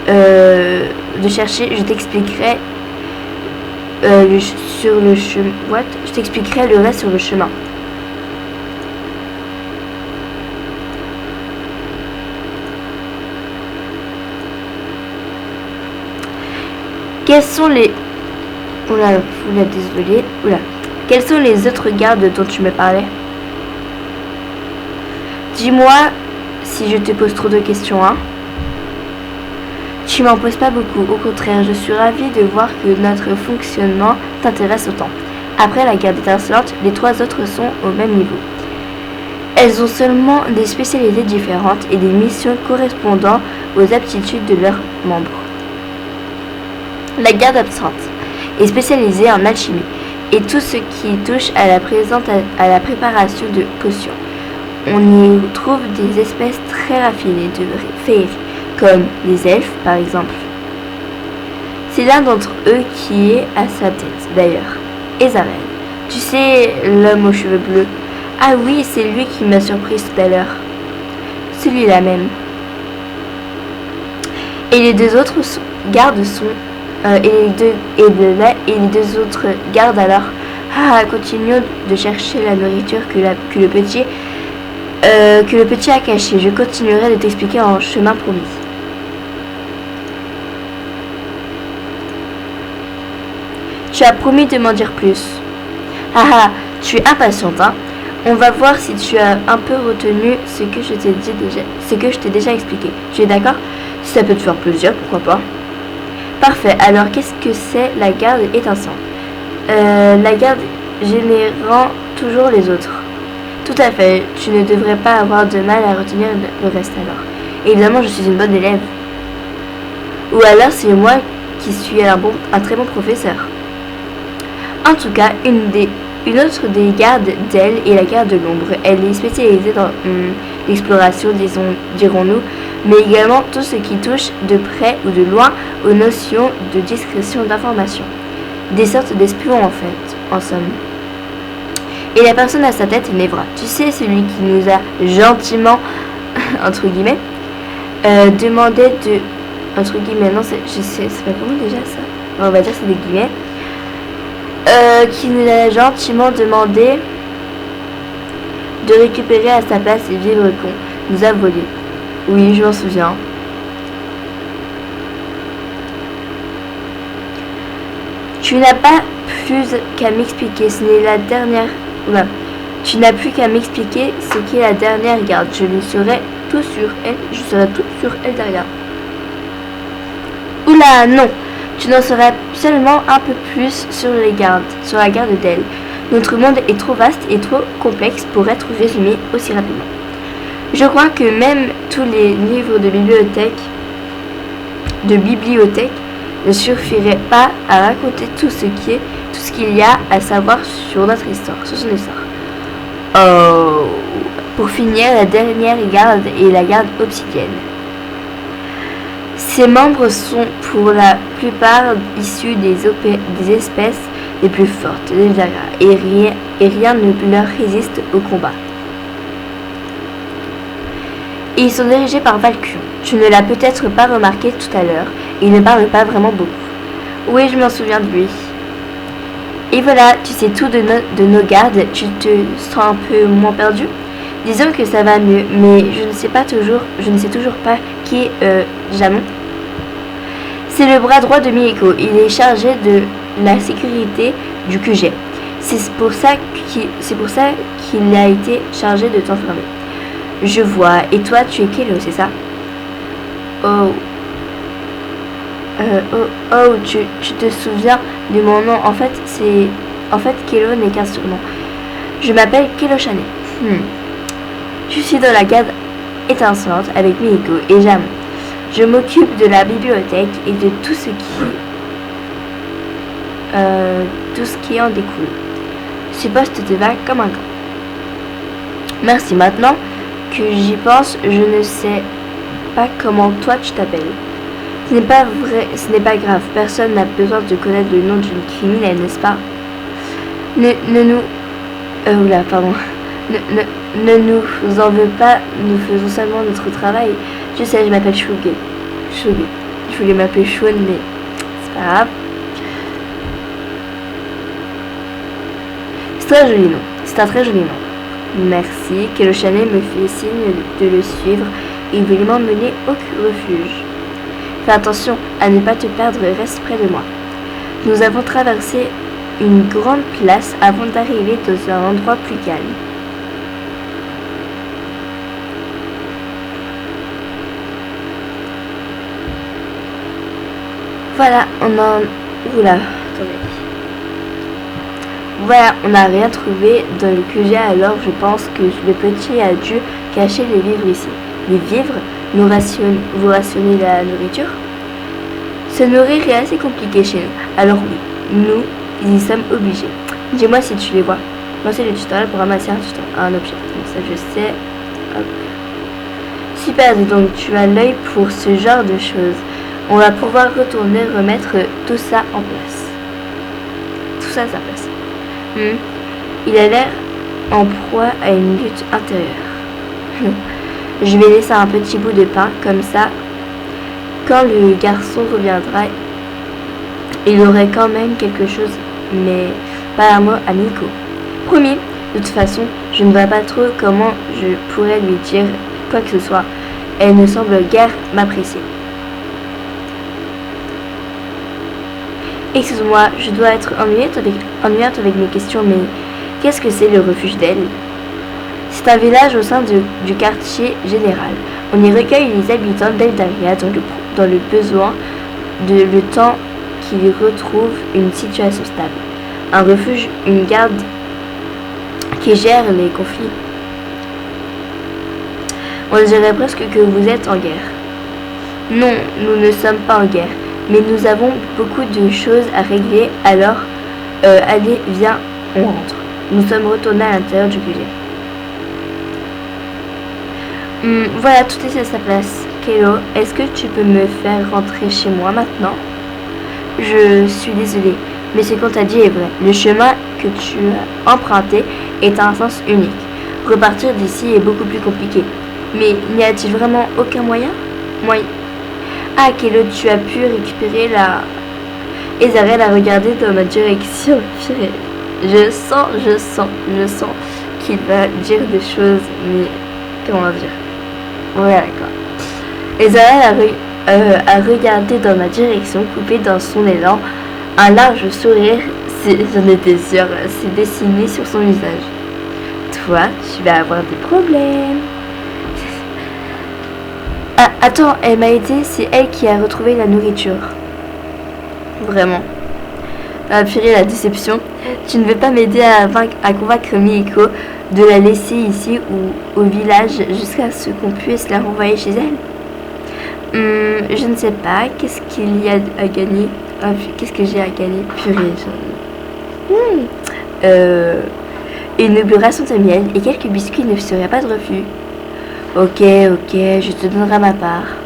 de chercher. Je t'expliquerai sur le chemin. What? Je t'expliquerai le reste sur le chemin. Quels sont les... Oula, désolé. Oula. Quels sont les autres gardes dont tu me parlais? Dis-moi si je te pose trop de questions, hein. Tu m'en poses pas beaucoup. Au contraire, je suis ravie de voir que notre fonctionnement t'intéresse autant. Après la garde étincelante, les 3 autres sont au même niveau. Elles ont seulement des spécialités différentes et des missions correspondant aux aptitudes de leurs membres. La garde absente est spécialisée en alchimie et tout ce qui touche à la préparation de potions. On y trouve des espèces très raffinées de féerie, comme les elfes par exemple. C'est l'un d'entre eux qui est à sa tête d'ailleurs, Ezarel. Tu sais, l'homme aux cheveux bleus. Ah oui, c'est lui qui m'a surpris tout à l'heure. Celui-là même. Et les 2 autres gardes sont... et les 2 autres gardes alors. Continuons de chercher la nourriture que le petit a cachée. Je continuerai de t'expliquer en chemin promis. Tu as promis de m'en dire plus. Tu es impatiente, hein. On va voir si tu as un peu retenu ce que je t'ai déjà expliqué. Tu es d'accord? Si ça peut te faire plaisir, pourquoi pas. Parfait. Alors, qu'est-ce que c'est la garde étincelante? La garde générant toujours les autres. Tout à fait. Tu ne devrais pas avoir de mal à retenir le reste alors. Évidemment, je suis une bonne élève. Ou alors, c'est moi qui suis un très bon professeur. En tout cas, une autre des gardes d'elle est la garde de l'ombre. Elle est spécialisée dans l'exploration, dirons-nous, mais également tout ce qui touche de près ou de loin aux notions de discrétion d'information. Des sortes d'espions en fait, en somme. Et la personne à sa tête est Nevra. Tu sais, celui qui nous a gentiment, entre guillemets, demandé de... Entre guillemets, non, c'est pas comment déjà ça? On va dire c'est des guillemets. Qui nous a gentiment demandé de récupérer à sa place les vivres qu'on nous a volés. Oui, je m'en souviens. Tu n'as pas plus qu'à m'expliquer, ce n'est la dernière... Ouais. Tu n'as plus qu'à m'expliquer ce qu'est la dernière garde. Je serai tout sur elle derrière. Oula, non. Tu n'en sauras seulement un peu plus sur la garde d'elle. Notre monde est trop vaste et trop complexe pour être résumé aussi rapidement. Je crois que même tous les livres de bibliothèque ne suffiraient pas à raconter tout ce qu'il y a à savoir sur notre histoire, sur son histoire. Oh. Pour finir, la dernière garde est la garde obsidienne. Ses membres sont pour la plupart issus des espèces les plus fortes des Daga et rien ne leur résiste au combat. Et ils sont dirigés par Valkyrie. Tu ne l'as peut-être pas remarqué tout à l'heure, il ne parle pas vraiment beaucoup. Oui, je m'en souviens de lui. Et voilà, tu sais tout de nos gardes, tu te sens un peu moins perdu? Disons que ça va mieux, mais je ne sais toujours pas qui est Jamon. C'est le bras droit de Mieko. Il est chargé de la sécurité du QG. C'est pour ça qu'il a été chargé de t'enfermer. Je vois. Et toi, tu es Kelo, c'est ça? Tu te souviens de mon nom? En fait, Kelo n'est qu'un surnom. Je m'appelle Kelo Shane. Je suis dans la garde étincelante avec Mieko et Jamon. Je m'occupe de la bibliothèque et de tout ce qui en découle. Ce poste te va comme un gant. Merci. Maintenant que j'y pense, je ne sais pas comment toi tu t'appelles. Ce n'est pas vrai, ce n'est pas grave. Personne n'a besoin de connaître le nom d'une criminelle, n'est-ce pas? Ne nous en veux pas, nous faisons seulement notre travail. Je sais, je m'appelle Shuge. Je voulais m'appeler Shaun, mais c'est pas grave. C'est très joli nom. C'est un très joli nom. Merci. Keloshane me fait signe de le suivre et veut m'emmener au refuge. Fais attention à ne pas te perdre et reste près de moi. Nous avons traversé une grande place avant d'arriver dans un endroit plus calme. Voilà, Oula, attendez. Voilà, on n'a rien trouvé dans le QG, alors je pense que le petit a dû cacher les vivres ici. Les vivres, vous rationnez la nourriture? Se nourrir est assez compliqué chez nous, alors oui, nous y sommes obligés. Dis-moi si tu les vois. Lancer le tutoriel pour ramasser un objet. Donc ça je sais. Hop. Super, donc tu as l'œil pour ce genre de choses. On va pouvoir retourner remettre tout ça en place. Tout ça à sa place. Il a l'air en proie à une lutte intérieure. Je vais laisser un petit bout de pain, comme ça, quand le garçon reviendra, il aurait quand même quelque chose, mais pas un mot à Miko. Promis, de toute façon, je ne vois pas trop comment je pourrais lui dire quoi que ce soit. Elle ne semble guère m'apprécier. Excuse-moi, je dois être ennuyante avec mes questions, mais qu'est-ce que c'est le refuge d'Elle? C'est un village au sein du quartier général. On y recueille les habitants d'Eldaria dans le besoin le temps qu'ils retrouvent une situation stable. Un refuge, une garde qui gère les conflits. On dirait presque que vous êtes en guerre. Non, nous ne sommes pas en guerre. Mais nous avons beaucoup de choses à régler, alors allez, viens, on rentre. Nous sommes retournés à l'intérieur du QG. Voilà, tout est à sa place. Kelo, est-ce que tu peux me faire rentrer chez moi maintenant? Je suis désolée, mais ce qu'on t'a dit est vrai. Le chemin que tu as emprunté est à un sens unique. Repartir d'ici est beaucoup plus compliqué. Mais n'y a-t-il vraiment aucun moyen? Ah, Kelo, tu as pu récupérer la... Ezarel a regardé dans ma direction. Je sens qu'il va dire des choses, mais comment dire? Ouais, d'accord. Ezarel a regardé dans ma direction, coupé dans son élan. Un large sourire, j'en étais sûre, s'est dessiné sur son visage. Toi, tu vas avoir des problèmes. Ah, attends, elle m'a aidé, c'est elle qui a retrouvé la nourriture. Vraiment. Purée, la déception. Tu ne veux pas m'aider à convaincre Miko de la laisser ici ou au village jusqu'à ce qu'on puisse la renvoyer chez elle? Je ne sais pas. Qu'est-ce qu'il y a à gagner? Qu'est-ce que j'ai à gagner? Purée. Une bourration de miel et quelques biscuits ne seraient pas de refus. Ok, je te donnerai ma part.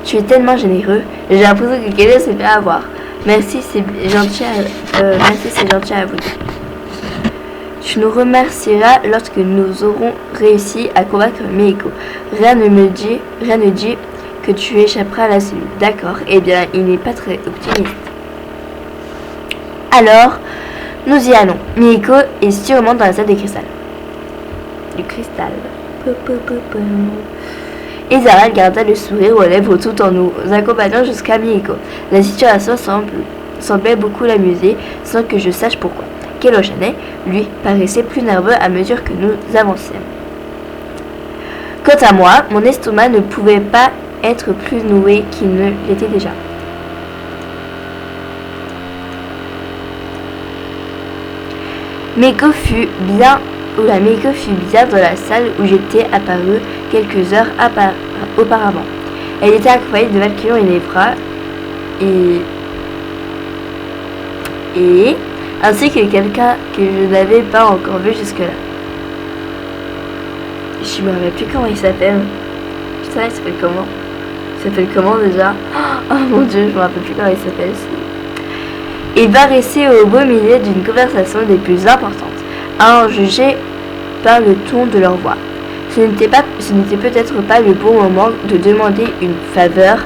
Tu es tellement généreux. J'ai l'impression que quelqu'un s'est fait avoir. Merci, c'est gentil à vous. Tu nous remercieras lorsque nous aurons réussi à convaincre Meiko. Rien ne dit que tu échapperas à la cellule. D'accord, eh bien, il n'est pas très optimiste. Alors, nous y allons. Meiko est sûrement dans la salle des cristals. Du cristal. Ezara garda le sourire aux lèvres tout en nous accompagnant jusqu'à Miko. La situation semblait beaucoup l'amuser, sans que je sache pourquoi. Keloshane, lui, paraissait plus nerveux à mesure que nous avancions. Quant à moi, mon estomac ne pouvait pas être plus noué qu'il ne l'était déjà. Miko fut bien dans la salle où j'étais apparue quelques heures auparavant. Elle était accompagnée de Valkyrie et Nevra et ainsi que quelqu'un que je n'avais pas encore vu jusque-là. Je me rappelle plus comment il s'appelle. Putain, il s'appelle comment? Il s'appelle comment déjà? Oh mon dieu, je me rappelle plus comment il s'appelle. Il paraissait au beau milieu d'une conversation des plus importantes, à en juger par le ton de leur voix. Ce n'était peut-être pas le bon moment de demander une faveur